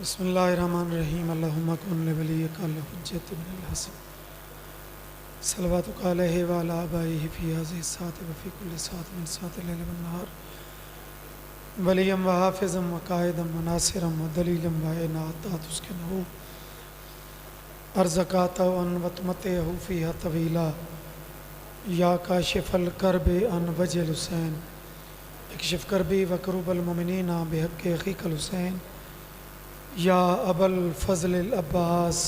بسم اللہ الرحمن الرحیم اللہم کن لولیک الحجۃ بن الحسن صلواتک علیہ وعلی آبائہ فی ہذہ الساعۃ وفی کل ساعۃ من ساعات اللیل والنہار ولیا وحافظا وقائدا وناصرا ودلیلا وعینا حتی تسکنہ ارزقا وتمتعہ فیہا طویلا یا کاشف الکرب عن وجہ الحسین اکشف کربی وکروب المؤمنین بحق اخیک الحسین یا ابا الفضل العباس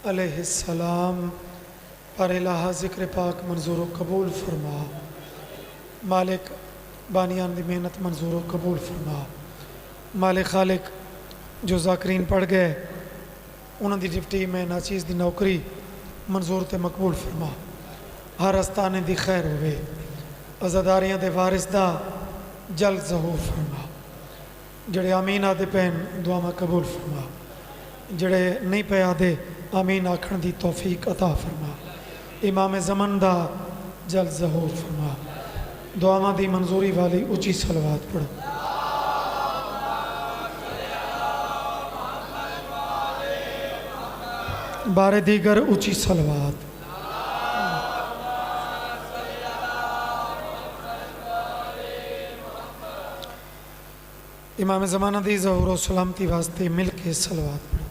علیہ السلام پر الہ ذکر پاک منظور و قبول فرما. مالک بانیان دی محنت منظور و قبول فرما. مالک خالق جو ذاکرین پڑھ گئے انہوں دی ڈپٹی میں ناچیز دی نوکری منظور تے مقبول فرما. ہر استانے دی خیر ہوئے عزاداریاں دے وارث دا جلد ظہور فرما. جڑے آمین آدھے پہن دعا میں قبول فرما. جڑے نہیں پہ آدھے آمین آکھن دی توفیق عطا فرما. امام زمن دا جلد ظہور فرما. دعا میں دی منظوری والی اچھی صلوات پڑھو. بار دیگر اچھی صلوات. امام زمانہ دی ظہور و سلامتی واسطے مل کے صلوات پڑھو.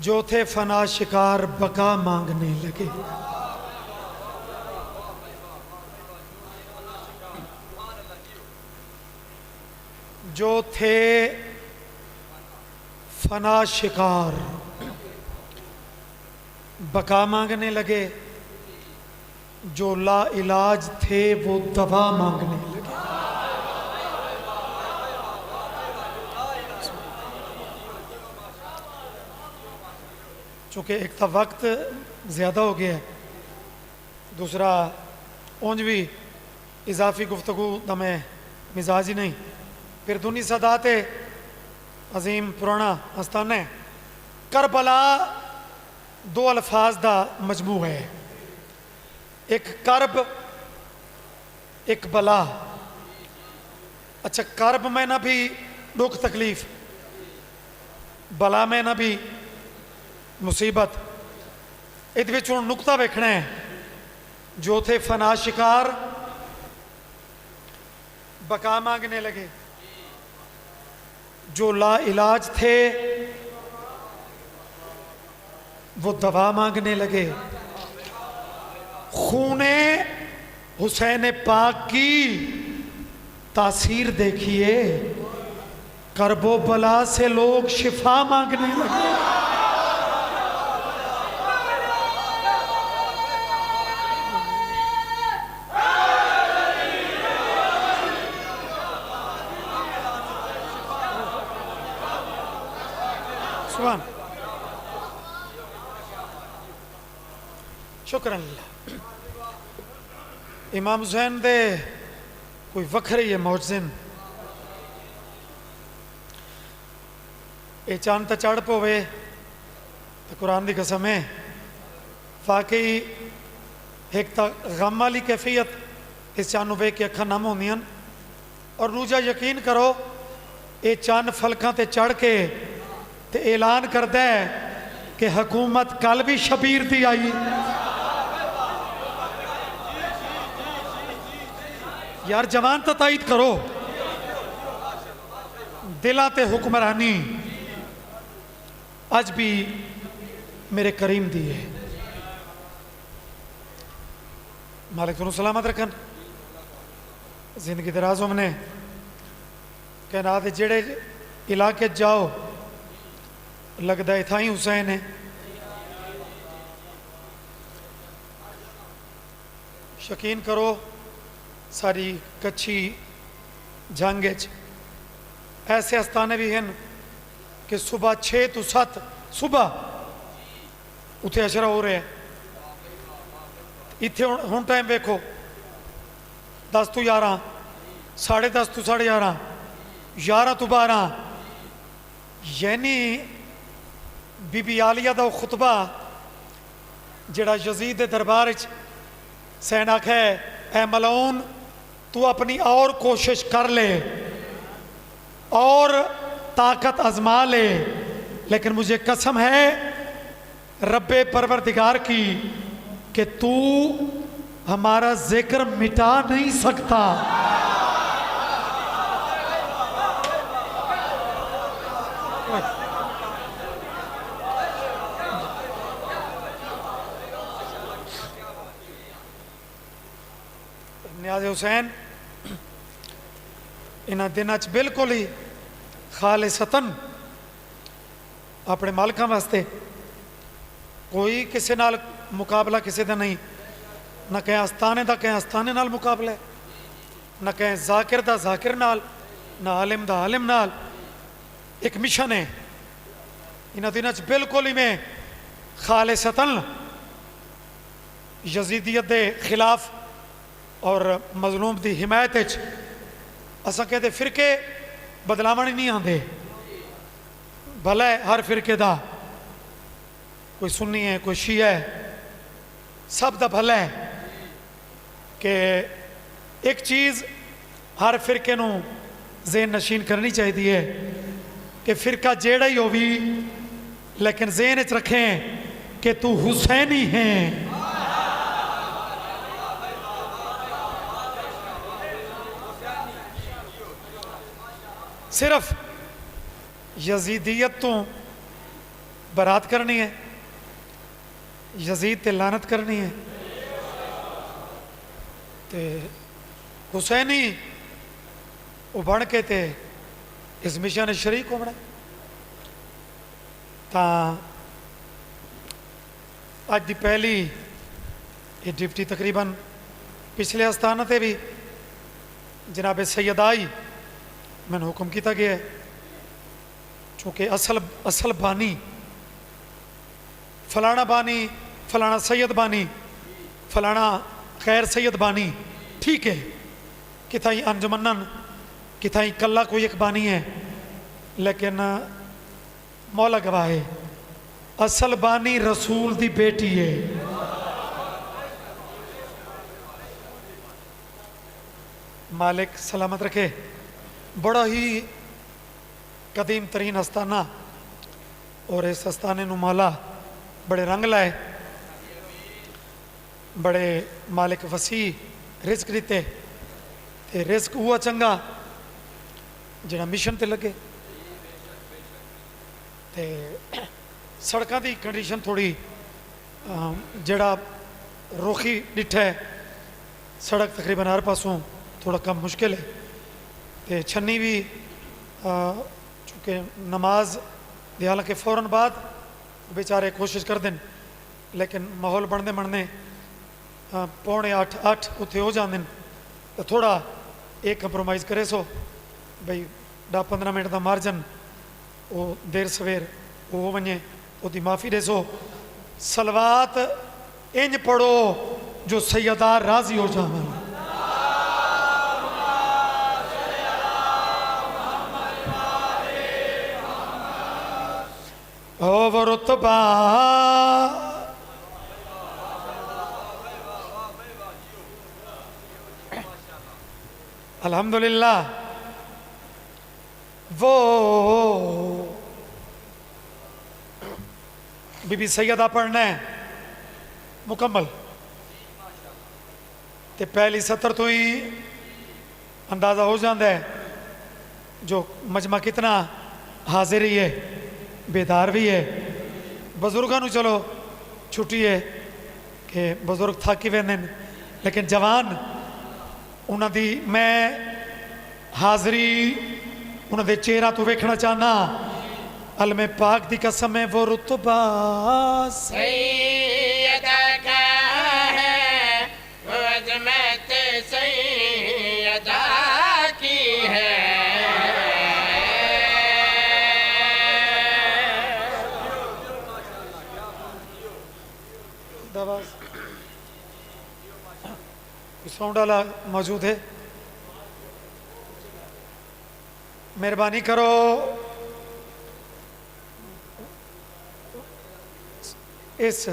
جو تھے فنا شکار بقا مانگنے لگے. جو تھے فنا شکار بقا مانگنے لگے. جو لا علاج تھے وہ دوا مانگنے لگے. چونکہ ایک تا وقت زیادہ ہو گیا ہے, دوسرا اونج بھی اضافی گفتگو دمیں مزاج ہی نہیں. پھر دنی صدات عظیم پرانا آستانہ ہے. کربلا دو الفاظ دا مجموع ہے. ایک کرب ایک بلا. اچھا کرب میں نہ بھی دکھ تکلیف, بلا میں نہ بھی مصیبت. اس وچ ہن نقطہ ویکھنا ہے. جو تھے فنا شکار بقا مانگنے لگے. جو لا علاج تھے وہ دوا مانگنے لگے. خون حسین پاک کی تاثیر دیکھیے, کرب و بلا سے لوگ شفا مانگنے لگے. سبحان شکرا اللہ. امام حسین دے کوئی وکھری ہے معجزن. اے چاند تا چڑھ پوے تو قرآن دی قسم ہے واقعی ایک تا غم والی کیفیت اس چاند وے کے اکھاں نم ہوندیاں, اور دوجا یقین کرو اے چاند فلکاں تے چڑھ کے تے اعلان کردہ ہے کہ حکومت کل بھی شبیر دی آئی. یار جوان تا تائید کرو, دلہ تے حکمرانی آج بھی میرے کریم دی ہے. مالک تنو سلامت رکھن, زندگی دراز ہم نے کہنا دے جڑے علاقے جاؤ لگتا ہے تھا ہی حسین ہے. یقین کرو ساری کچھی جنگ ایسے استانے بھی ہیں کہ صبح 6 تو 7 صبح اتھے اشرا ہو رہے ہیں. اتھے ہون ٹائم بیکھو 10 تو 11, 10:30 تو 11:30, 11 تو 12. یعنی بی بی عالیہ دا خطبہ جڑا یزید دے دربار وچ سین آکھے اے ملعون تو اپنی اور کوشش کر لے اور طاقت آزما لے، لیکن مجھے قسم ہے رب پروردگار کی کہ تو ہمارا ذکر مٹا نہیں سکتا۔ نیاز حسین انہاں دنوں چ بالکل ہی خالصتاً اپنے مالکاں واسطے کوئی کسی نال مقابلہ کسی دا نہیں، نہ کہیں آستانے دا کہیں آستانے نال مقابلہ ہے، نہ کہیں ذاکر دا ذاکر نال، نہ عالم دا عالم نال، ایک مشن ہے انہاں دنوں چ بالکل ہی میں خالصتاً یزیدیت دے خلاف اور مظلوم دی حمایت وچ اساں کہتے فرقے بدلاون ہی نہیں آندے، بھلا ہے ہر فرقے دا، کوئی سنی ہے کوئی شیعہ ہے، سب دا بھلا ہے کہ ایک چیز ہر فرقے نو ذہن نشین کرنی چاہیے کہ فرقہ جیڑا ہی ہووی لیکن ذہن وچ رکھیں کہ تو حسینی ہیں۔ صرف یزیدیت تو برات کرنی ہے، یزید تے لعنت کرنی ہے، تے حسینی وہ بن کے تے اس مشن شریک ہونا تا اج دی پہلی یہ ڈپٹی تقریباً پچھلے آستانہ تے بھی جناب سید آئی میں نے حکم کیتا گیا ہے چونکہ اصل بانی فلانا بانی فلانا سید بانی فلانا خیر سید بانی ٹھیک ہے، کتھائی انجمنن کتھائی کلہ کوئی ایک بانی ہے، لیکن مولا گواہ ہے اصل بانی رسول دی بیٹی ہے۔ مالک سلامت رکھے۔ بڑا ہی قدیم ترین استانہ اور اس استانے نو مولا بڑے رنگ لائے، بڑے مالک وسیع رزق دیتے تے رزق ہوا چنگا جڑا مشن تے لگے تے سڑکاں دی کنڈیشن تھوڑی جڑا روخی ڈٹھا ہے سڑک تقریباً ہر پاسوں تھوڑا کم مشکل ہے تے چھنی بھی چونکہ نماز دی حالانکہ فوراً بعد بیچارے کوشش کر دیں لیکن ماحول بننے بننے 7:45 8 اتنے ہو جاندیں تو تھوڑا ایک کمپرومائز کرے سو بھئی 10-15 منٹ دا مارجن وہ دیر سویر وہ ہو ونجے وہ دی معافی دے سو۔ صلوات انج پڑھو جو سیدہ راضی ہو جاویں۔ وہ رتبہ الحمدللہ وہ بی بی سیدہ پڑھنا ہے مکمل تے پہلی سطر تو ہی اندازہ ہو جاندہ ہے جو مجمع کتنا حاضر ہی ہے بیدار بھی ہے۔ بزرگاں نو چلو چھٹی ہے کہ بزرگ تھاکی ویندن لیکن جوان انہاں دی میں حاضری انہاں دے چہرہ تو ویکھنا چاہنا۔ علم پاک دی قسم ہے وہ رتبہ سیدہ کا ہے وہ عظمت سیدہ کی ہے۔ ساؤنڈ والا موجود ہے؟ مہربانی کرو اس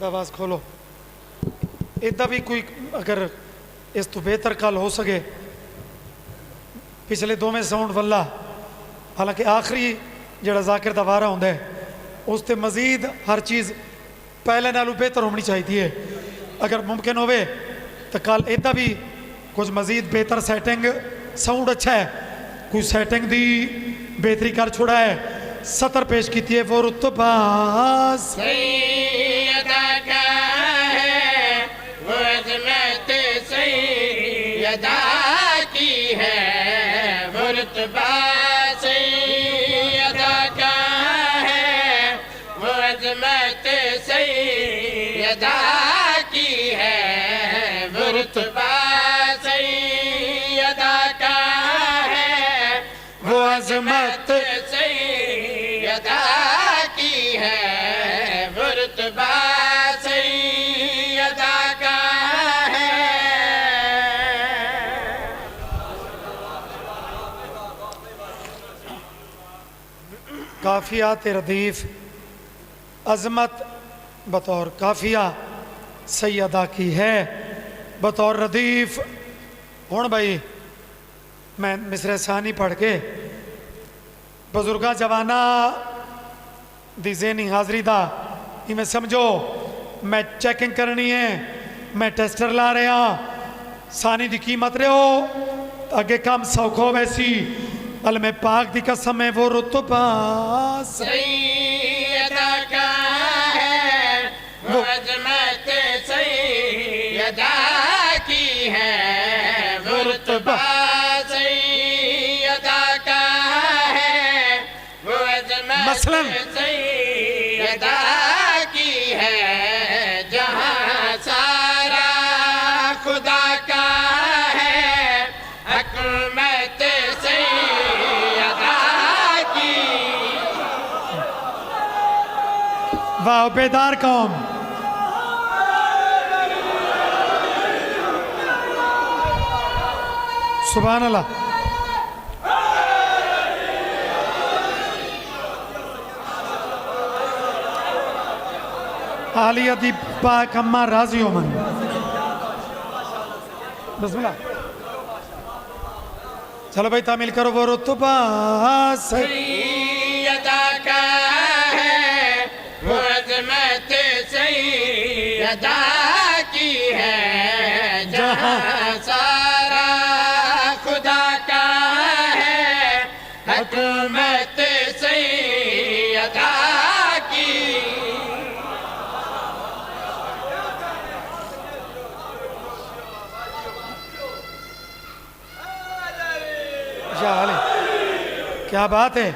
آواز کھولو ادھا بھی کوئی اگر اس تو بہتر کل ہو سکے پچھلے دو میں ساؤنڈ واللہ حالانکہ آخری جڑا ذاکر دا وارہ ہوندہ ہے اس تے مزید ہر چیز پہلے نالو بہتر ہونی چاہیے اگر ممکن ہوئے تو کل ادھا بھی کچھ مزید بہتر سیٹنگ ساؤنڈ اچھا ہے کوئی سیٹنگ دی بہتری کر چھوڑا ہے سطر پیش کیتی ہے وہ رتبہ سیدہ کا ہے وہ عظمت سیدہ کی ہے وہ رتبہ سیدہ کا ہے وہ عظمت سیدہ کی ہے وہ رتبہ سیدہ کا ہے وہ عظمت سیدہ کی ہے وہ رتبہ سیدہ کا ہے کافیات ردیف عظمت بطور کافیہ سیدہ کی ہے بطور ردیف ہون بھائی میں مصرع ثانی پڑھ کے بزرگاں جوانہ دی ذہنی حاضری دا یہ میں سمجھو میں چیکنگ کرنی ہے میں ٹیسٹر لا رہے ہاں ثانی دی قیمت رہے ہو اگے کام سوکھو ویسی علم پاک دی قسم ہے وہ رتبہ سیدہ کا ہے وہ عظمت سیدہ کی ہے وہ رتبہ سیدہ کا ہے وہ عظمت مثلاً سیدہ کی ہے جہاں سارا خدا کا ہے حکومت سیدہ کی واہ بیدار قوم سبحان اللہ عالیہ دی پاک اماں راضی ہو من بسم اللہ چلو بھائی تعمیل کرو وہ رتبہ سیدہ کا ہے وہ عظمت سیدہ کی ہے جہاں سارا خدا کا ہے حکومت سیدہ کی یا علی کیا بات ہے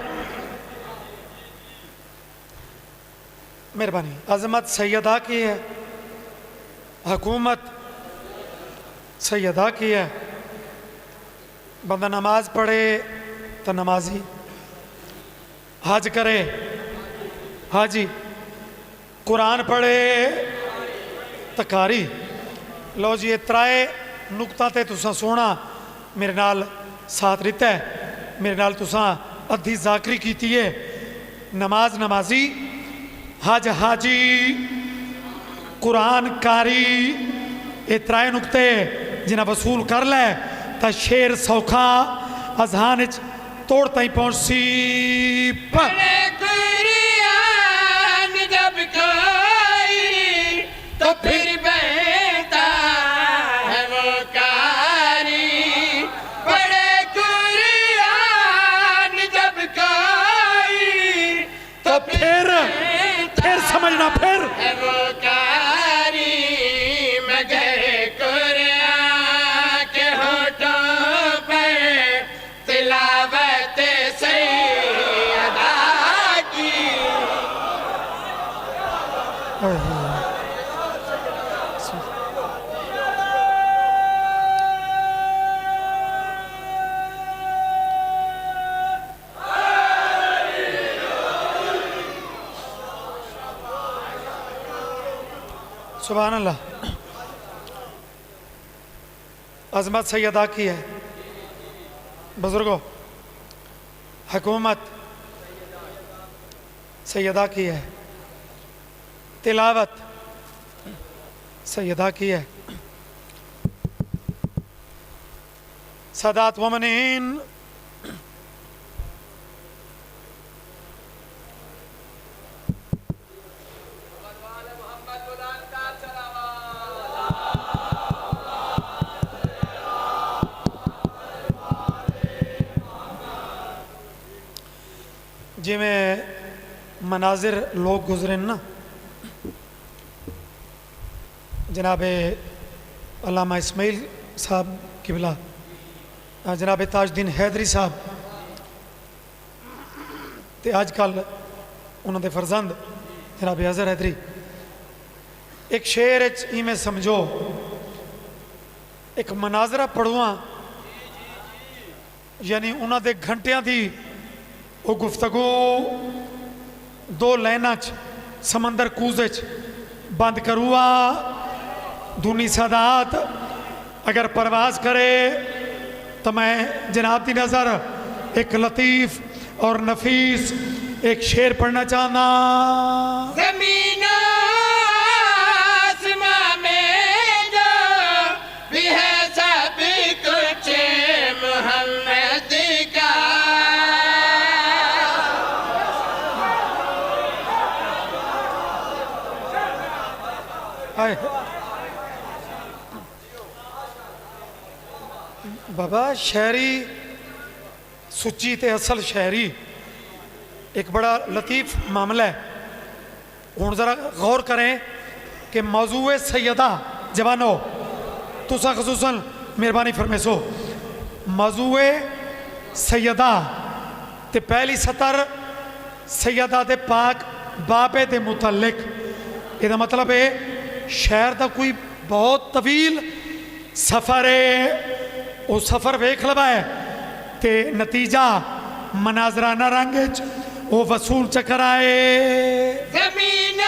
مہربانی عظمت سیدہ کی ہے حکومت سیدہ کی ہے بندہ نماز پڑھے تو نمازی حج کرے حاجی قرآن پڑھے تو قاری لو جی اترائے نکتہ تے تساں سونا میرے نال ساتھ رہتا ہے میرے نال تساں ادھی ذاکری کیتی ہے نماز نمازی حج حاجی قرآن کاری اترائے نکتے جنہ وصول کر لے تا شیر سوکھا اذہانچ توڑتا ہی پہنچ سی پڑھے قرآن جب کوئی تو پھر بہتا ہے وہ قاری پڑھے قرآن جب کوئی تو پھر سمجھنا پھر ہے وہ قاری مگر قرآن کے ہونٹوں پر تلاوت سیدہ کی سبحان اللہ عظمت سیدہ کی ہے بزرگوں حکومت سیدہ کی ہے تلاوت سیدہ کی ہے. سادات مومنین، جی میں مناظر لوگ گزرے نا، جناب علامہ اسماعیل صاحب قبلہ، جناب تاج الدین حیدری صاحب تے آج کل انہوں دے فرزند جناب اظہر حیدری، ایک شعر میں سمجھو ایک مناظرہ پڑھواں، یعنی انہوں دے گھنٹیاں دی وہ گفتگو دو لائناں سمندر کوزے بند کروا دونی سادات اگر پرواز کرے تو میں جناب دی نظر ایک لطیف اور نفیس ایک شعر پڑھنا چاہنا. زمین آسمان میں جو بھی ہے سب کچھ محمد کا. بابا شاعری سچی تے اصل شاعری ایک بڑا لطیف معاملہ ہے. ہوں ذرا غور کریں کہ موضوع سیدہ جوانو تسا خصوصاً مہربانی فرمے سو موضوع سیدہ تے پہلی سطر سیدہ دے پاک بابے دے متعلق. یہ مطلب ہے شہر دا کوئی بہت طویل سفر ہے، وہ سفر ویکھ لبا ہے تے نتیجہ مناظرانہ رنگ وہ وصول چکر آئے. زمین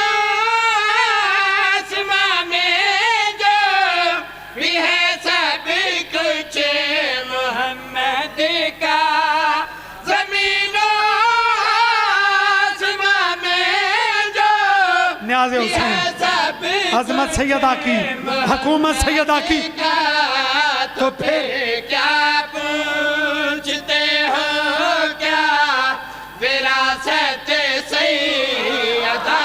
آسمان میں جو بھی ہے سب کچھ محمد کا. زمین آسمان میں جو نیاز بھی ہے حسین، سب عظمت سیدہ کی، حکومت سیدہ کی، تو پھر کیا پوچھتے ہو، کیا وراثت سیدہ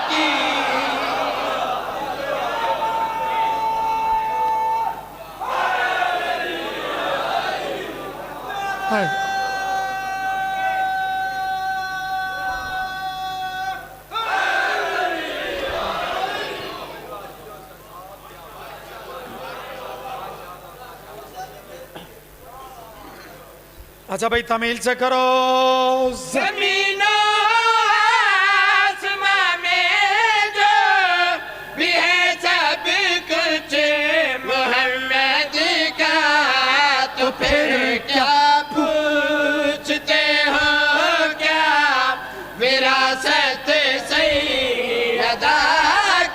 کی. اچھا بھائی تمیل سے کرو. زمین آسمان میں جو بھی ہے سب کچھ محمد کا. تو پھر کیا پوچھتے ہو، کیا وراثت سیدہ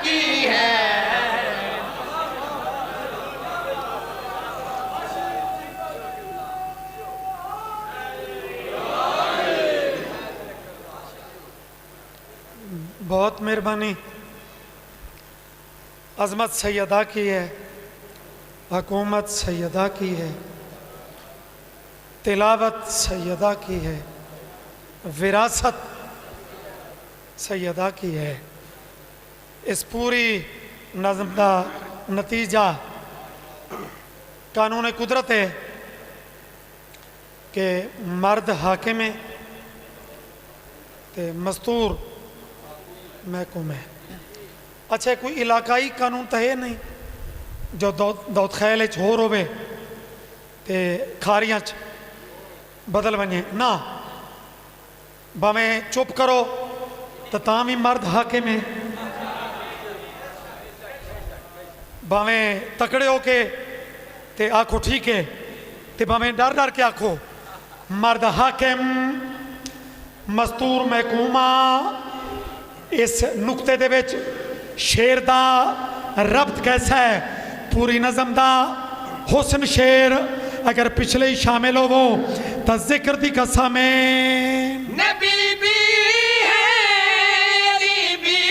کی ہے. بہت مہربانی. عظمت سیدہ کی ہے، حکومت سیدہ کی ہے، تلاوت سیدہ کی ہے، وراثت سیدہ کی ہے. اس پوری نظم کا نتیجہ قانون قدرت ہے کہ مرد حاکم ہے تے مستور محکوم ہے. اچھا کوئی علاقائی قانون تو ہے نہیں جو دود خیل ہو روے تے کھاریاں بدل بنے نا، بھاویں چپ کرو تو تاں ہی مرد حاکم ہے، بھاویں تکڑے ہو کے تے آکھو ٹھیک ہے، تے بھاویں ڈر ڈر کے آکھو مرد حاکم مستور محکومہ. اس نقطے دے وچ شعر دا ربط کیسا ہے؟ پوری نظم دا حسن شعر اگر پچھلے ہی شامل ہو وہ تا ذکر دی قسم ہے. نبی بھی ہے، علی بھی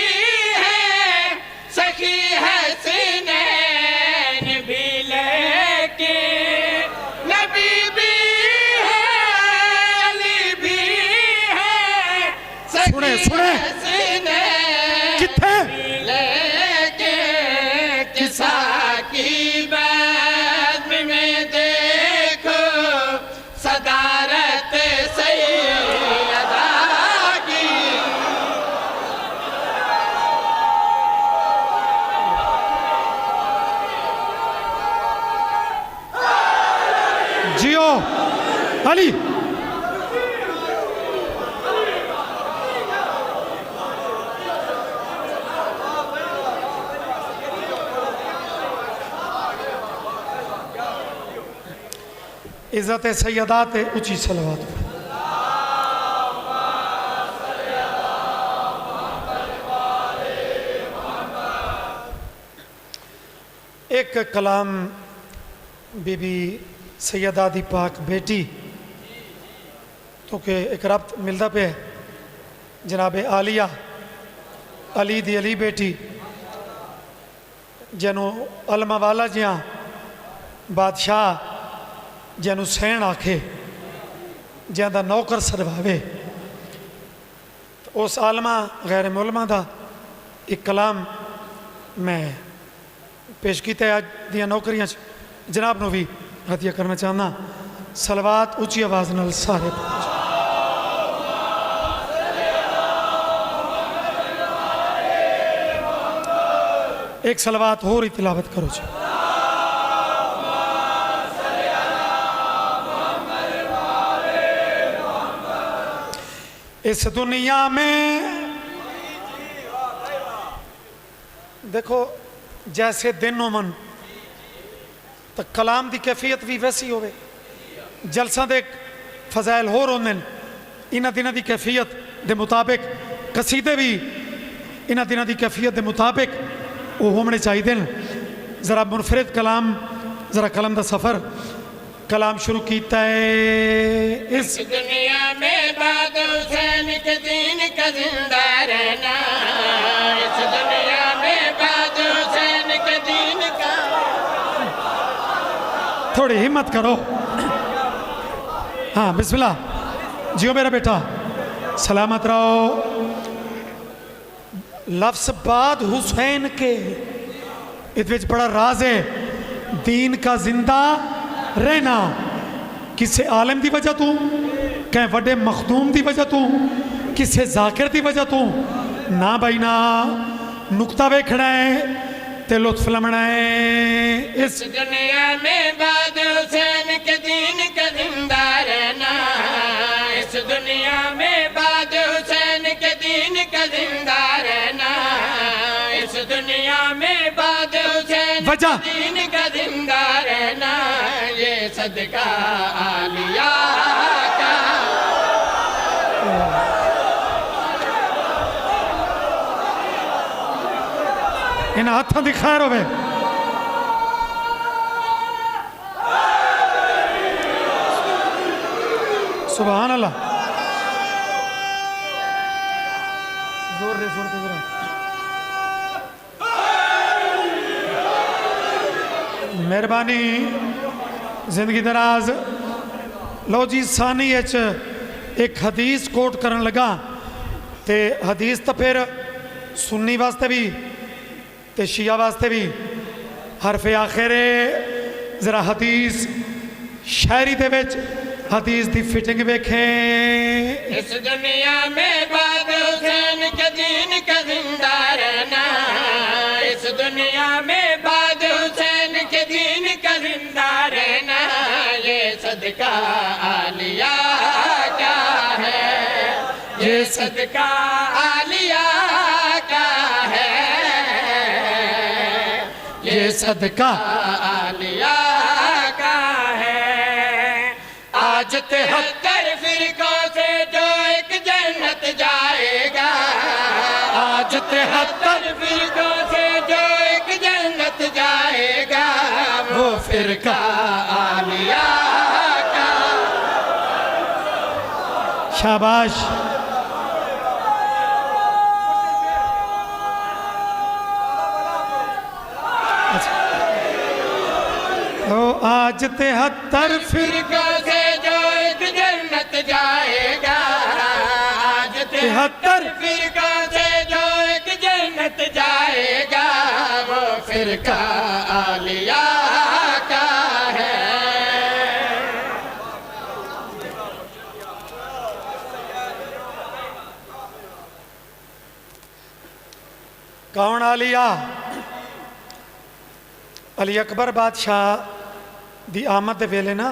ہے، سخی ہے علی عزت سیدات اونچی صلوات پڑھ۔ ایک کلام بی بی سیدہ دی پاک بیٹی تو کہ ایک ربط ملتا پہ جناب عالیہ علی دی علی بیٹی جنو علمہ والا جیاں بادشاہ جنو سین آکھے جہاں دا نوکر سرواوے اس عالمہ غیر معلمہ دا ایک کلام میں پیش کیتا ہے آج دیا نوکریاں جناب نو بھی ہدیہ کرنا چاہنا صلوات اونچی آواز نال سارے پڑھ۔ ایک صلوات ہو رہی تلاوت کرو جی۔ اس دنیا میں دیکھو جیسے دن و من تو کلام دی کیفیت بھی ویسی ہوئے جلسہ دے فضائل ہو روندن انہ دنہ دی کیفیت دے مطابق قصیدے بھی انہ دنہ دی کیفیت دے مطابق وہ ہومنے چاہی دن ذرا منفرد کلام ذرا کلام دا سفر کلام شروع کیتا ہے اس دنیا میں بعد حسین کے دین کا زندہ رہنا اس دنیا میں بعد حسین کے دین کا تھوڑی ہمت کرو ہاں بسم اللہ جیو میرا بیٹا سلامت رہو لفظ بعد حسین کے اتویچ بڑا راز ہے دین کا زندہ رہنا کسے عالم دی وجہ تو کہیں وڈے مخدوم دی وجہ تو کسے ذاکر دی وجہ تو نہ بھائی نہ نکتہ ویکھنا ہے تے لطف لمنا ہے اس دنیا میں بعد حسین کے دین کا زندہ رہنا اس دنیا میں بعد حسین کے دین کا زندہ رہنا اس دنیا میں بعد حسین وجہ کے دین کا زندہ رہنا یہ صدقہ عالیہ کا انہاں ہاتھاں دی خیر ہوئے سبحان اللہ زور دے ذرا مہربانی زندگی دراز لو جی ثانی ایک حدیث کوٹ کرن لگا تے حدیث تا پھر سنی واسطے بھی تے شیعہ واسطے بھی حرف آخر ذرا حدیث شاعری دے وچ حدیث دی فٹنگ ویکھیں اس دنیا میں بعد حسین کے دین کا زندہ رہنا اس دنیا میں بعد حسین کے دین کا زندہ رہنا یہ صدقہ عالیہ کا ہے یہ صدقہ عالیہ کا ہے یہ صدقہ عالیہ کا ہے آج 73 فرقوں سے جو ایک جنت جائے گا آج 73 فرقوں سے جو ایک جنت جائے گا وہ فرقہ عالیہ کا شاباش آج 73 فرقوں سے جو ایک جنت جائے گا آج 73 فرقوں سے جو ایک جنت جائے گا وہ فرقہ عالیہ کا ہے کون عالیہ علی اکبر بادشاہ دی آمد دے ویلے نا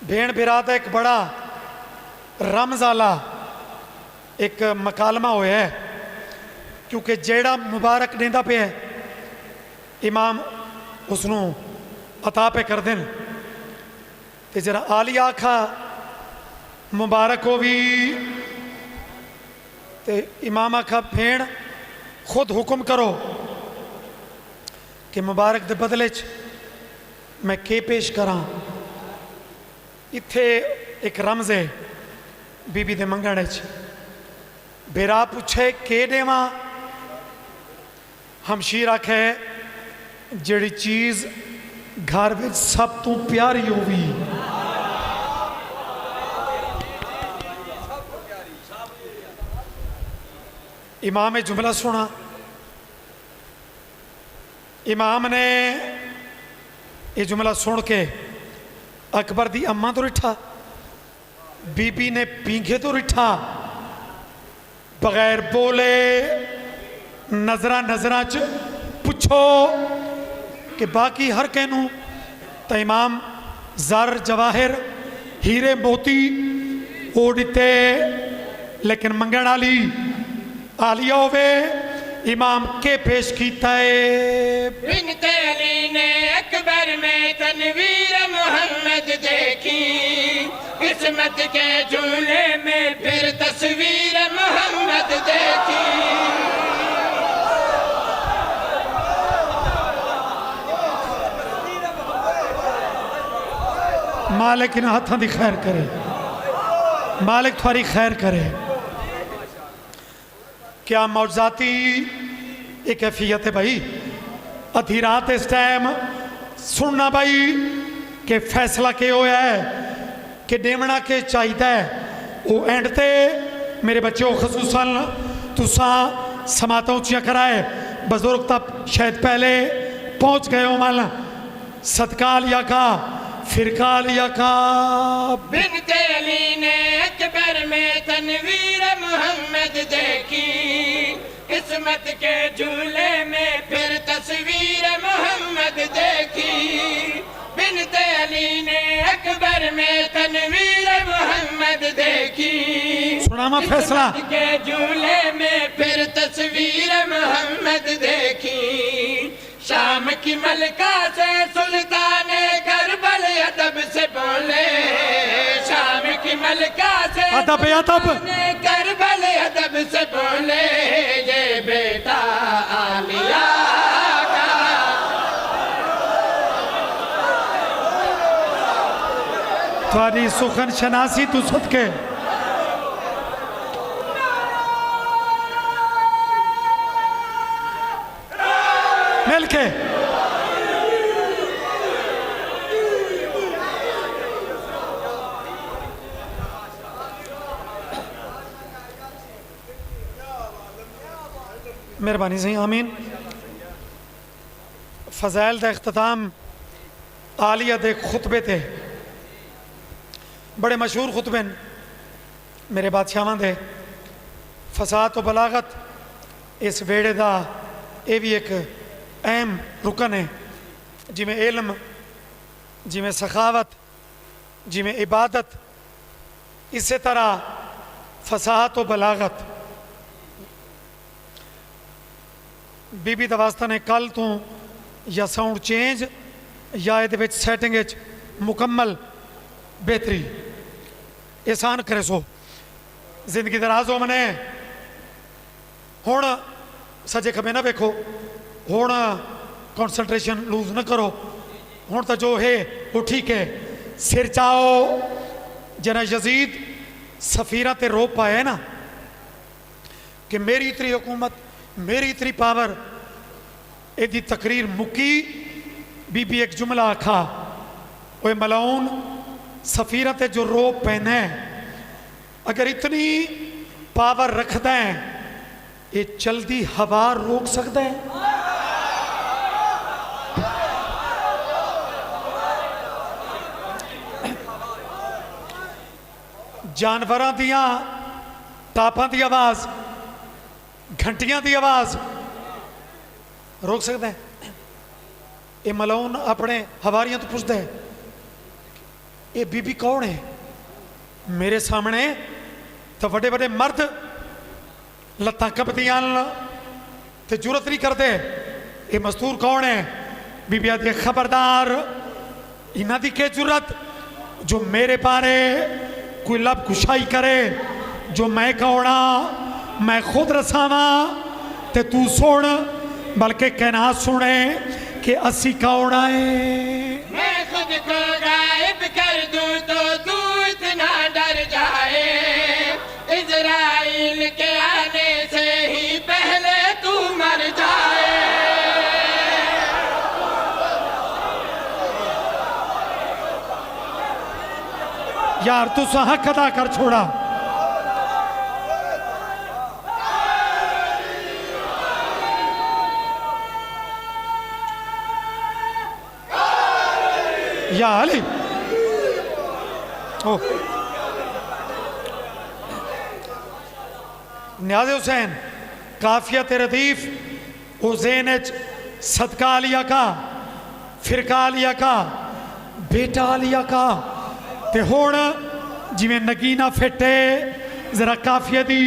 بھیڑ بھرا دا ایک بڑا رمز آلا ایک مکالمہ ہویا ہے، کیونکہ جیڑا مبارک دیندہ پہ ہے امام اس نو عطا پہ کر دیں تے جرا آلی آکھا مبارک ہو بھی تے امام آکھا بھیڑ خود حکم کرو کہ مبارک دے بدلے میں کے پیش کراں۔ اتھے ایک رمز ہے بی بی دے منگنے بیرا پوچھے کے دیواں، ہمشیر آکھے جڑی چیز گھر وچ سب تو پیاری ہووی۔ امام جملہ سنا، امام نے یہ جملہ سن کے اکبر دی اماں تو رٹھا، بی بی نے پینگھے تو رٹھا، بغیر بولے نظرہ پچھو کہ باقی ہر کہنوں تا امام زر جواہر ہیرے موتی اوڑتے، لیکن منگن آلیہ ہوئے امام کے پیش کیتا ہے۔ بنت علی نے اکبر میں تنویر محمد دیکھی، قسمت کے جھولے میں پھر تصویر محمد دیکھی۔ مالک انہاں ہتھاں دی خیر کرے، مالک تھواری خیر کرے۔ کیا معجزاتی ایک کیفیت ہے بھائی، ادھی رات اس ٹائم سننا بھائی کہ فیصلہ کے ہویا ہے کہ دیمنا کے چاہیتا ہے وہ اینڈتے میرے بچے کو خصوصاً تساں سماعتوں چیاں کرائے بزرگ تب شاید پہلے پہنچ گئے ہو مالا صدقہ لیا کا فرقہ لیا کا۔ بنت علی نے اکبر میں تنویر محمد دیکھی، قسمت کے جھولے میں پھر تصویر محمد دیکھی۔ بنت علی نے اکبر میں تنویر محمد دیکھی، سناما فیصلہ قسمت کے جھولے میں پھر تصویر محمد دیکھی۔ شام کی ملکہ سے سلطان کربل ادب سے بولے، شام کی ملکہ سے ادب سلطان کربل ادب سے بولے، یہ بیٹا آلیہ کا۔ تھواری سخن شناسی تو صدقے مل کے مہربانی سے آمین۔ فضائل دا اختتام عالیہ دے خطبے تھے، بڑے مشہور خطبے میرے بادشاہاں دے، فساد و بلاغت اس ویڑے دا یہ بھی ایک اہم رکن ہے، جی میں علم، جی میں سخاوت، جی میں عبادت، اسی طرح فصاحت و بلاغت۔ بی بی دا واسطہ نے کل تو یا ساؤنڈ چینج یا یہ وچ سیٹنگ مکمل بہتری احسان کرے سو زندگی دراز ہو منے ہون سجے کھبے نہ بیکھو، ہون کانسنٹریشن لوز نہ کرو، ہون تا جو ہے وہ ٹھیک ہے، سر چاہو جنہ یزید سفیرہ تے رو پائے نا کہ میری اتنی حکومت، میری اتنی پاور، ایدی تقریر مکی، بی بی ایک جملہ آکھا، اوہ ملعون سفیرہ تے جو رو پہنے اگر اتنی پاور رکھ دیں یہ چلدی ہوا روک سکتے ہیں؟ جانوراں دیاں ٹاپاں دی آواز، گھنٹیاں دی آواز روک سکتے ہیں؟ یہ ملعون اپنے حواریاں تو پوچھتے ہیں یہ بی بی کون ہے؟ میرے سامنے تو بڑے بڑے مرد لتاں کپدیاں تے جرت نہیں کرتے، یہ مستور کون ہے؟ بی بی آدھی خبردار، انہاں دی کے جرت جو میرے بارے کوئی لب کشائی کرے، جو میں کونا میں خود رساواں تے تو سن، بلکہ کہنا سنے کہ اسی کونا ہے۔ میں خود کو غائب کر دوں تو اتنا ڈر جائے، اسرائیل کے آنے سے ہی پہلے تو مر جائے۔ یار تو سا حق ادا کر چھوڑا۔ یا علی نیاز حسین کافیت ردیف او زینچ صدقہ علیہ کا، فرقہ علیہ کا، بیٹا علیہ کا، تے ہون جی میں نگینہ فٹے ذرا کافیہ دی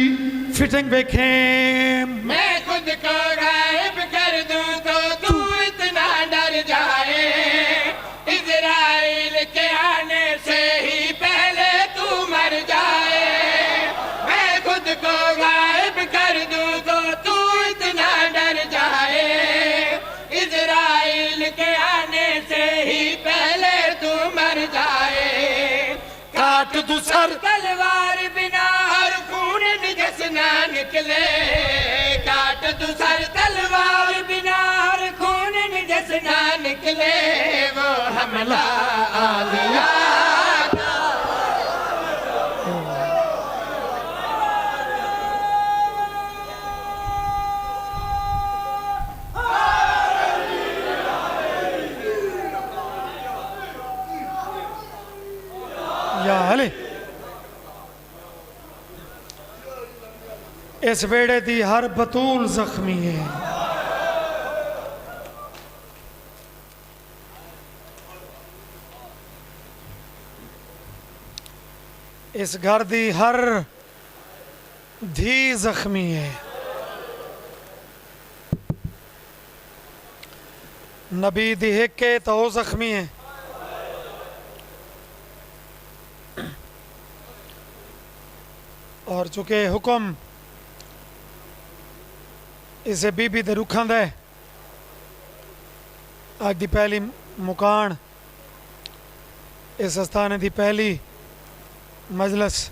فٹنگ بیکھیں۔ میں خود کو غائب کر دوں تو اتنا ڈر جائے، اسرائیل کے آنے سے ہی پہلے تو مر جائے۔ میں خود کو غائب کر دوں تو اتنا ڈر جائے، اسرائیل کے آنے سے ہی پہلے تو مر جائے۔ کاٹ دو سر تلوار بنا ہر خون نجس نہ نکلے، کاٹ دو سر تلوار بنا ہر خون نجس نہ نکلے، وہ حملہ عالیہ کا۔ یا علی اس ویڑے دی ہر بطول زخمی ہے، اس گھر دی ہر دھی زخمی ہے۔ نبی دی ہکے تو وہ زخمی ہے، اور چونکہ حکم اسے بی بی دے رکھان دے آگ دی پہلی مکان اس استانے دی پہلی مجلس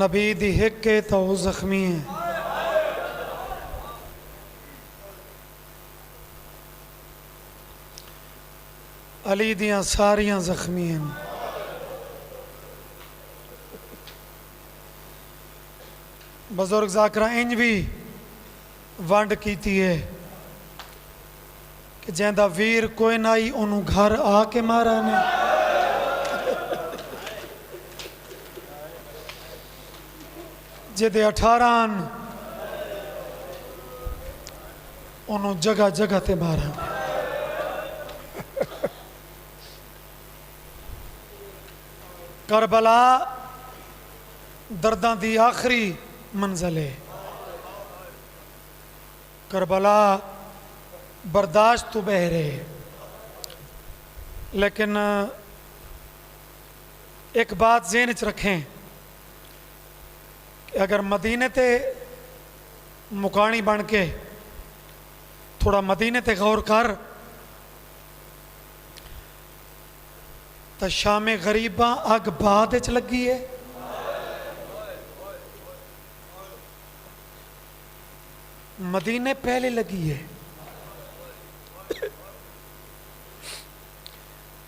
نبی دی ہکے تو وہ زخمی ہے، علی دیاں ساریاں زخمی ہیں۔ بزرگ ذاکرہ انج بھی وانڈ کیتی ہے کہ جیندہ ویر کوئی نائی انہوں گھر آ کے مارا نے، جدے 18 انہوں جگہ جگہ تے مارا نے۔ کربلا درداں دی آخری منزل ہے، کربلا برداشت تو بہرے، لیکن ایک بات ذہن چ رکھیں کہ اگر مدینے تے مکانی بن کے تھوڑا مدینے تے غور کر تو شام غریباں اگ بعد وچ لگی ہے، مدینے پہلے لگی ہے۔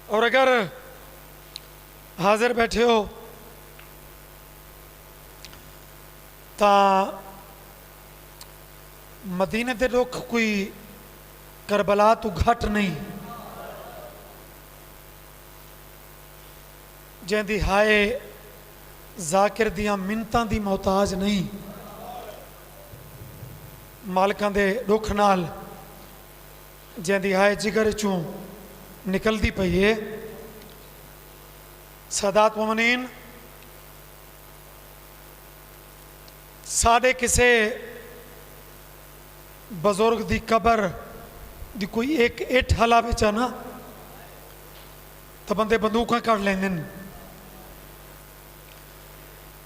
اور اگر حاضر بیٹھے ہو تا مدینے دے رخ کوئی کربلا تو گھٹ نہیں، جن دی ہائے ذاکر دیاں منتاں دی محتاج نہیں، مالکاں دے رخ نال جن دی ہائے جگر چوں نکل دی پئی ہے۔ سادات مومنین، ساڑھے کسے بزرگ دی قبر دی کوئی ایک اٹھ حلا بچا نا تو بندے بندوقاں کر لیندن۔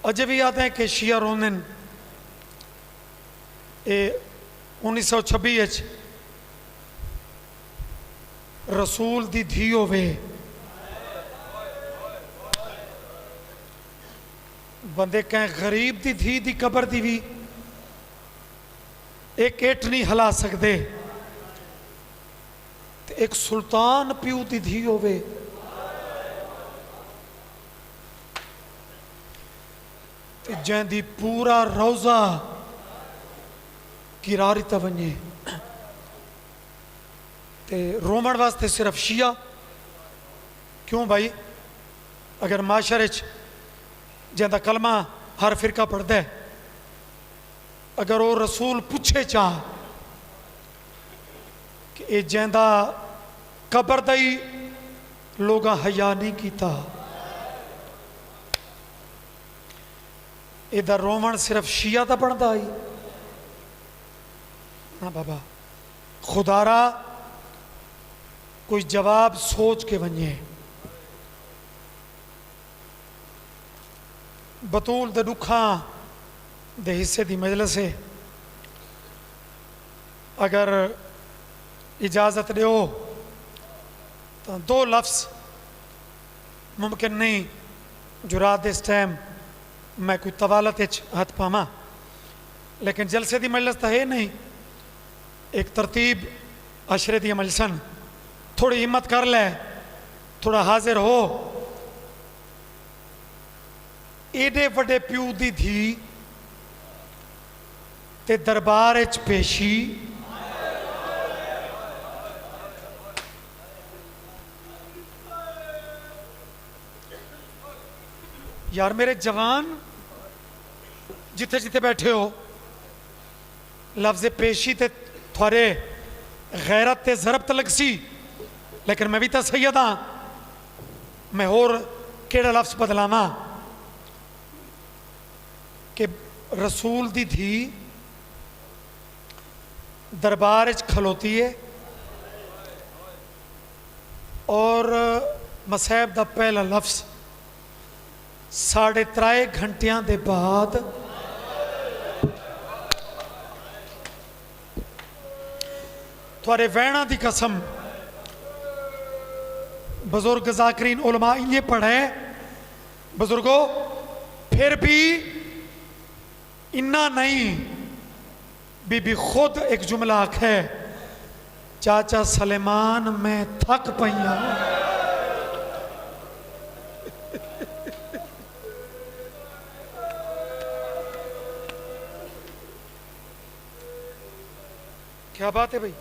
اجے بھی یاد ہے کہ شیعہ روندن 1926 رسول دی دھی ہوئے، بندے کہیں غریب دی دھی دی قبر دی بھی ایک ایٹ نہیں ہلا سکتے، ایک سلطان پیو دی دھی ہوئے جن دی پورا روزہ گراری تونجے تے رومن واسطے صرف شیعہ کیوں بھائی؟ اگر معاشرے جن دا کلمہ ہر فرقہ پڑھتا ہے، اگر وہ رسول پوچھے چاہ کہ اے جن دا قبر دائی لوگاں حیا نہیں کیتا، اے دا رومن صرف شیعہ دا بندا آئی نا بابا، خدا را کوئی جواب سوچ کے ونجے۔ بطول دے دکھاں دے حصے دی مجلس ہے، اگر اجازت دیو تو دو لفظ ممکن نہیں جرات اس ٹائم میں کوئی طوالت ہاتھ پاما، لیکن جلسے دی مجلس تو ہے نہیں، ایک ترتیب عشرے دی مجلسن، تھوڑی ہمت کر لے، تھوڑا حاضر ہو۔ ایڈے وڈے پیو دی دھی تے دربار اچ پیشی، یار میرے جوان جتھے جتھے بیٹھے ہو، لفظ پیشی تے تھوڑے غیرت تے ضربت لگ سی، لیکن میں بھی تا سید ہاں، میں اور کیڑا لفظ بدلاواں کہ رسول دی دھی دربار اچ کھلوتی ہے اور مصیب دا پہلا لفظ 3.5 گھنٹیاں دے بعد تھوڑے وینا دی قسم بزرگ ذاکرین علماء یہ پڑھے بزرگوں، پھر بھی انہا نہیں، بی بی خود ایک جملہ ہے، چاچا سلیمان میں تھک پئیاں۔ کیا بات ہے بھائی؟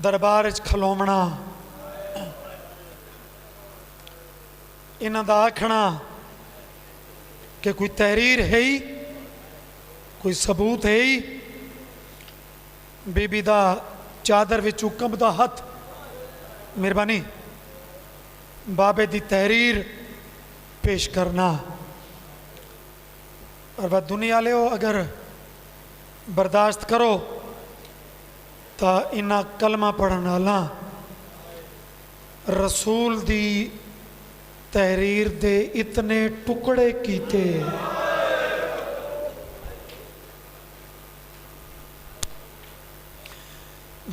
دربار اچ کھلومنا، انہاں دا آکھنا کہ کوئی تحریر ہے ہی، کوئی ثبوت ہے ہی، بی بی دا چادر وچوں کمبدا ہتھ، مہربانی بابے دی تحریر پیش کرنا، اور وہ دنیا لے ہو اگر برداشت کرو تا انہاں کلمہ پڑھن والا رسول دی تحریر دے اتنے ٹکڑے کیتے،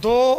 2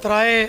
3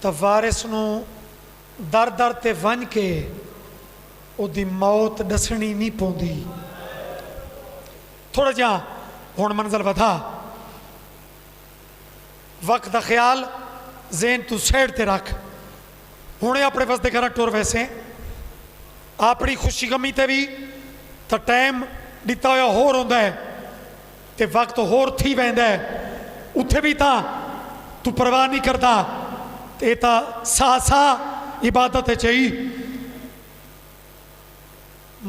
تو وارث نو در در تے ون کے او دی موت دسنی نہیں پوندی. تھوڑا جہا ہون منزل ودھا، وقت دا خیال ذہن تو سیڈ تے رکھ. ہونے اپنے وسدے گھر ٹور ویسے اپنی خوشی غمی تے بھی تو ٹائم دیتا ہوا ہور ہوندا ہے تے وقت ہور تھی ویندا ہے. اتھے بھی تا تو پرواہ نہیں کرتا تے تا سا سا عبادت چاہیے.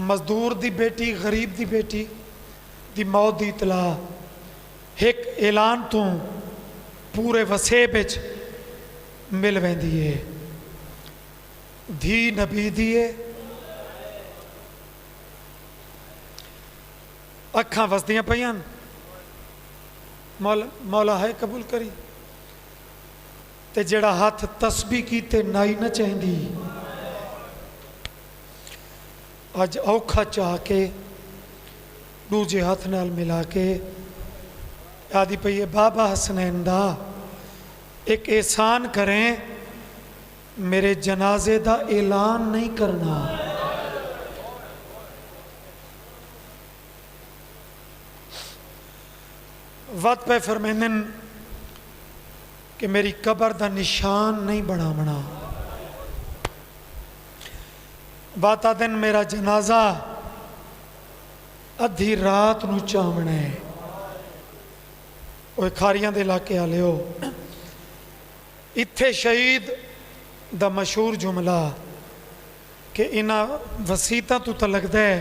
مزدور دی بیٹی، غریب دی بیٹی دی موت دی اطلاع ایک اعلان تو پورے وسیع بچ مل ویندی ہے. دھی نبی دی ہے، اکھاں وسدیاں پیاں، مولا ہے قبول کری. تے جڑا ہاتھ تسبیح کیتے نائی نہ چاہندی، اج اوکھا چاہ کے دوجے ہاتھ نال ملا کے آدھی پئی بابا حسنین دا ایک احسان کریں، میرے جنازے دا اعلان نہیں کرنا. وقت پہ فرمینن کہ میری قبر دا نشان نہیں بناونا. بات آدن میرا جنازہ ادھی رات نو چاونا ہے. وہ کھاریاں دے علاقے آلے ہو، اتھے شہید دا مشہور جملہ کہ انہاں وسیطہ تو لگدا ہے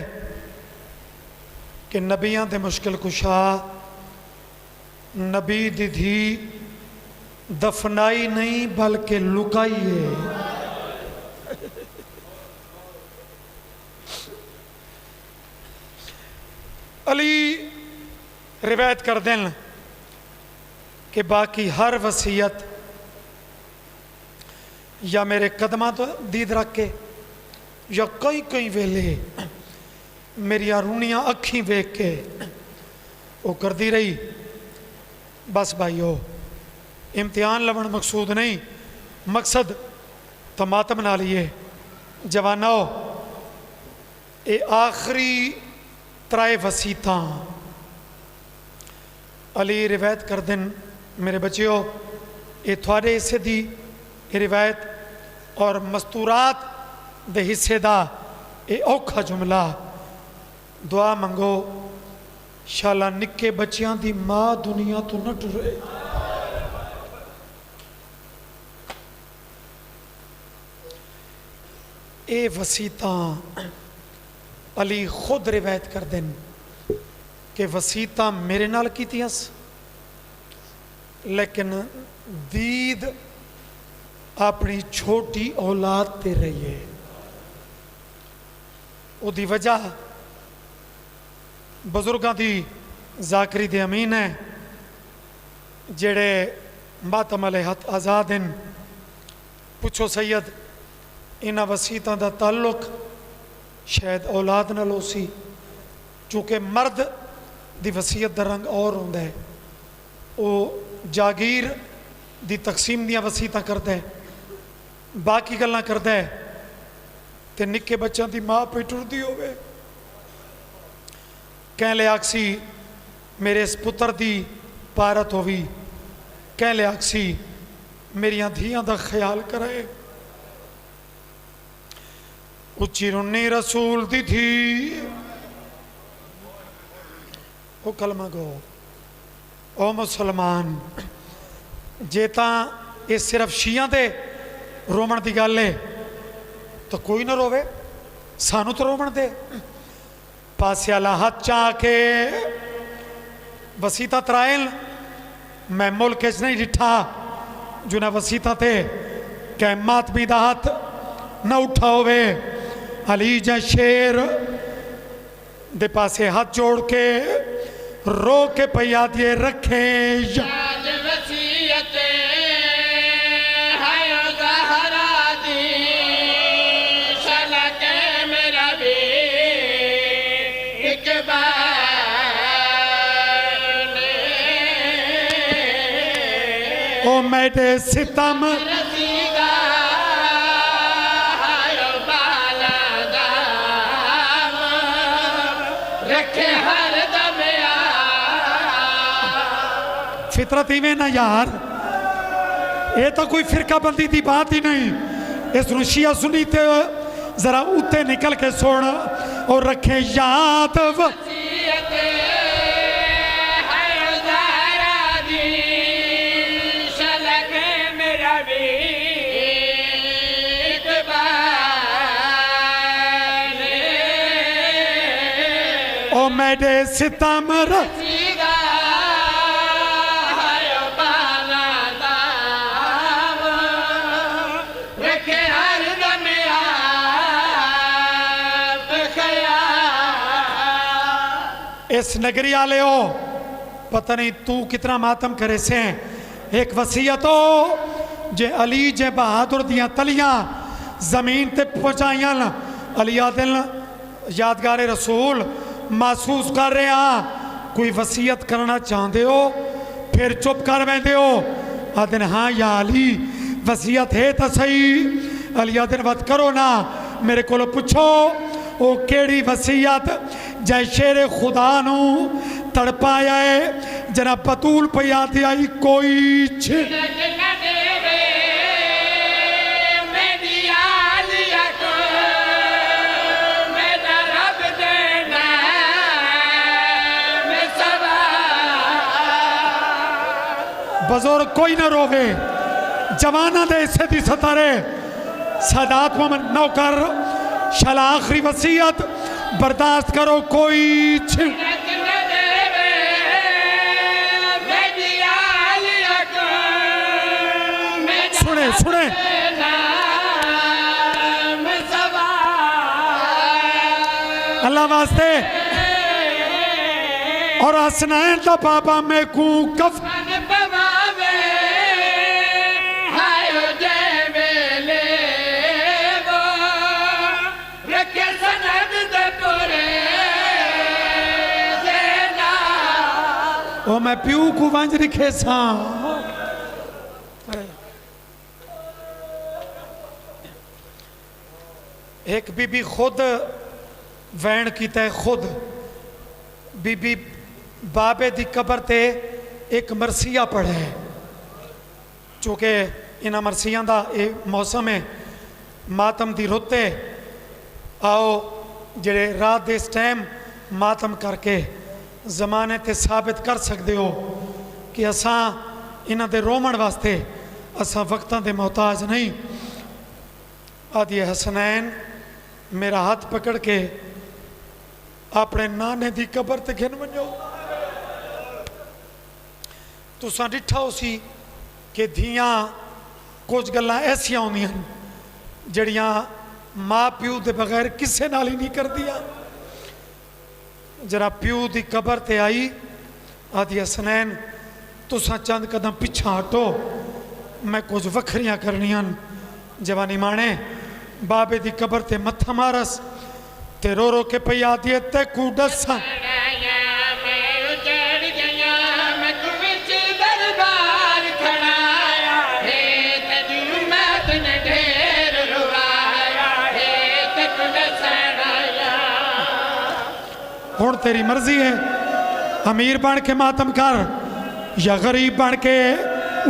کہ نبیاں دے مشکل کشا نبی دی دھی دفنائی نہیں بلکہ لکائی ہے. علی روایت کر دیں کہ باقی ہر وصیت یا میرے قدمہ تو دید رکھ کے یا کئی ویلے میری رونیاں اکھیں ویک کے وہ کر دی رہی. بس بھائیو، امتحان لون مقصود نہیں، مقصد تو ماتم نہ لیے. جوانو، اے آخری ترائے وسیطاں علی روایت کر دن. میرے بچیو، اے تھوڑے حصے دی روایت اور مستورات دے حصے دا اے اوکھا جملہ. دعا منگو شالا نکے بچیاں دی ماں دنیا تو نہ ٹرے. اے وسیطاں علی خود روایت کر دیں کہ وسیطاں میرے نال کیتیاں، لیکن دید اپنی چھوٹی اولاد تے رہی ہے. او دی وجہ بزرگاں دی ذاکری دے امین ہے جڑے ماتم علیہت آزاد ہیں. پوچھو سید، انہاں وسیطاں دا تعلق شاید اولاد نہ لو سی، چونکہ مرد دی وصیت دا رنگ اور ہوندا ہے. او جاگیر دی تقسیم دیاں وسیطاں کردا ہے، باقی گلاں کردا ہے تے نکے بچوں دی ماں پہ ٹردی ہوئے. کہہ لے آکسی میرے اس پتر دی پارت ہوئی، کہہ لے آکسی میریاں دھیاں دا خیال کرائے. اچھی رنی رسول دی تھی او کلمہ گو. او مسلمان، جیتا یہ صرف شیعہ دے رومن دی گل ہے تو کوئی نہ روے، سانو تو رومن دے. پاسے اللہ ہاتھ چاہ کے وسیطہ ترائل میں ملک اچ نہیں ڈٹھا جو نہ وسیطہ تھے کہ ماتمی دا ہاتھ نہ اٹھا ہوئے. علی جا شیر دے پاسے ہاتھ جوڑ کے رو کے پیاد یہ رکھے. یاد وسیعت ہے زہرا دی شلک میرا بھی اقبال او میڈے ستم رسیدہ رکھے ہر دم فطرت میں نا یار، یہ تو کوئی فرقہ بندی دی بات ہی نہیں. اس نو شیعہ سنی تے ذرا اتے نکل کے سوڑ اور رکھیں یاد وصیت ہے ازارہ دی شلک میرا بھی او میڈے ستم رسیدہ ہے بالا داو رکھے ہر دم آپ خیال. اس نگری آلے ہو پتہ نہیں تو کتنا ماتم کرے سے ہیں. ایک وصیت ہو جے علی جے بہادر دیاں تلیاں زمین تے پہنچائیاں علی آدل یادگار رسول محسوس کر رہے ہیں. کوئی وصیت کرنا چاہتے ہو پھر چپ کر بیندے ہو. آدن ہاں یا علی وصیت ہے تا صحیح. علی آدن وقت کرو نا میرے کو پوچھو او کیڑی وصیت جائے شیر خدا نو تڑپایا ہے جناب پتول پیاتی آئی کوئی چھن بزرگ کوئی نہ روے جوانہ دے اسے دی ستارے سادات محمد نوکر شالا آخری وصیت برداشت کرو کوئی چھن سنے سنے اللہ واسطے اور حسنین دا بابا میں کو کف میں پیو کو وانج رکھے ساں. ایک بی بی خود وین کی تے خود بی بی بابے دی قبر تے ایک مرثیہ پڑھے چونکہ انہا مرثیاں دا موسم ہے ماتم دی رتے آؤ جڑے رات دے اس ٹائم ماتم کر کے زمانے تے ثابت کر سکتے ہو کہ اساں انہاں دے رومن واسطے اساں وقتاں دے محتاج نہیں. آدھی حسنین میرا ہاتھ پکڑ کے اپنے نانے دی قبر تے گھن ونجو. تو ساں ڈٹھا ہو سی کہ دھیاں کچھ گلاں ایسیاں ہوندی ہیں جڑیاں ماں پیو دے بغیر کسے نالی نہیں کر دیا. جرا پیو دی قبر تے آئی آدھی حسنین تو ساں چند قدم پچھا ہٹو میں کچھ وکھریاں کرنیاں. جوانی مانے بابے دی قبر تے متھا مارس تے رو رو کے پئی آدھی تے کوڈس ساں ہون تیری مرضی ہے امیر بن کے ماتم کر یا غریب بن کے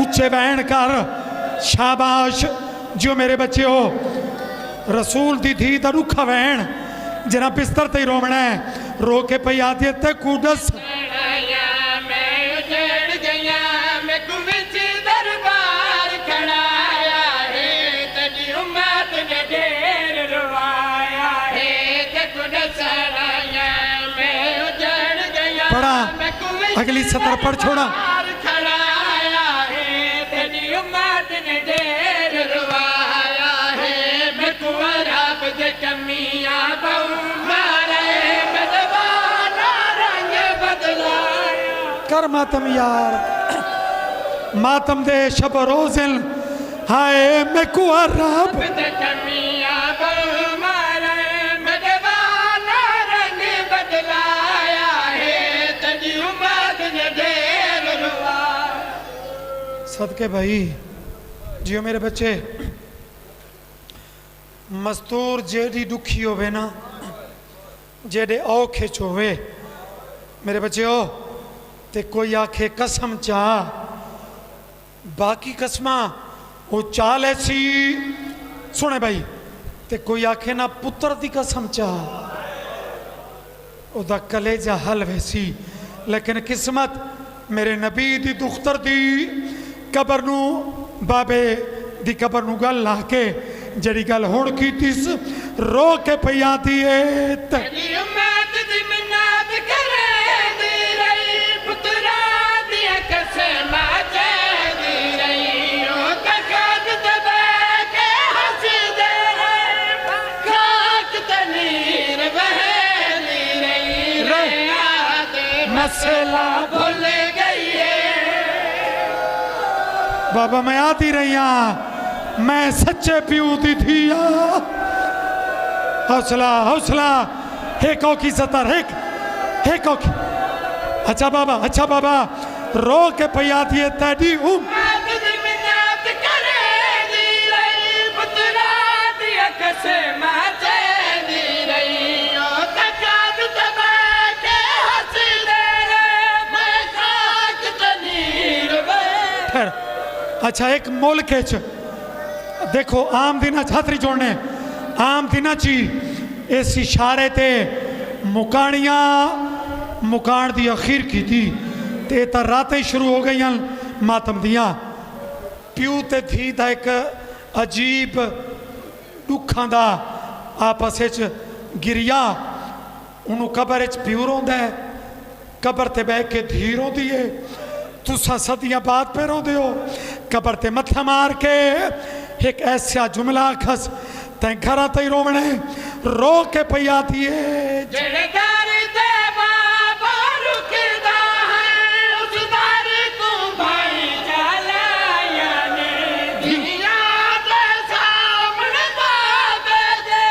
اچھے بہن کر. شاباش جو میرے بچے ہو رسول دی دھی دا رکھا بہن جنہ بستر تے رومنا ہے رو کے پئی آتی ہے تے کوڈس پڑھا اگلی سطر پڑھ چھوڑا. کر ماتم یار ماتم دے شب و روزن ہائے میں کو عرب صدقے بھائی جیو میرے بچے مستور جیڑی دکھی ہوئے نا جیڑے اوکھے چوئے میرے بچیو تے کوئی آکھے قسم چاہ باقی قسماں وہ چال ایسی سنے بھائی تے کوئی آکھے نہ پتر دی قسم چاہ او دا کلیجہ حل ویسی لیکن قسمت میرے نبی دی دختر دی قبر نو بابے دی قبر نو گل لا کے جڑی گل ہون کی تیس رو کے پیا دیئے تیری امت دی منات کرے دی رہی پترا دیا قسمہ چے دی رہی او تکاد دبا کے ہنسی دے خاک تنیر بہے دی رہی ریاد مسئلہ بھول گئی ہے بابا میں آتی رہی ہاں میں سچے پیو دی تھی حوصلہ حوصلہ ایک اوکی ستر ایک اوکی اچھا بابا رو کے پیا دیئے تیڈی منات کرے دی رہی پترا دیا قسمہ چے دی رہی او تکاد دبا کے ہنسی دے میں خاک تنیر بے اچھا ایک ملک ہے دیکھو عام دینا چھاتری جوڑنے عام دینا چی اس اشارے تے مکان دی اخیر کی تھی تے تا راتیں شروع ہو گئی ہیں ماتم دیاں پیو تے تھی دا ایک عجیب دکھاں دا آپس اچ گریا انہوں قبر اچ پیو رون دے قبر تے بے کے دھیروں دیئے تُسا صدیاں بعد پہ رو دیو قبر تے متھا مار کے ایک ایسا جملہ کھس تین گھرہ تے رومنے رو کے پیا دیئے جڑے دار تے بابا رکدا ہے اس دار کو بھائی چالا یعنی دنیا دے سامنے بابے دے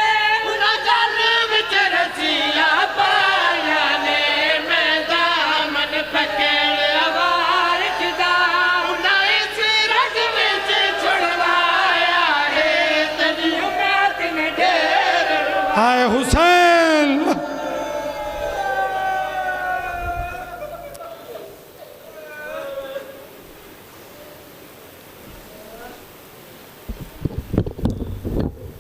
انہا جل وچ رسیاں پایا نے میں دامن پکڑ آوار کدا انہا اس رگ وچ چھڑوایا ہے تیری امت نے ڈیر آئے حسین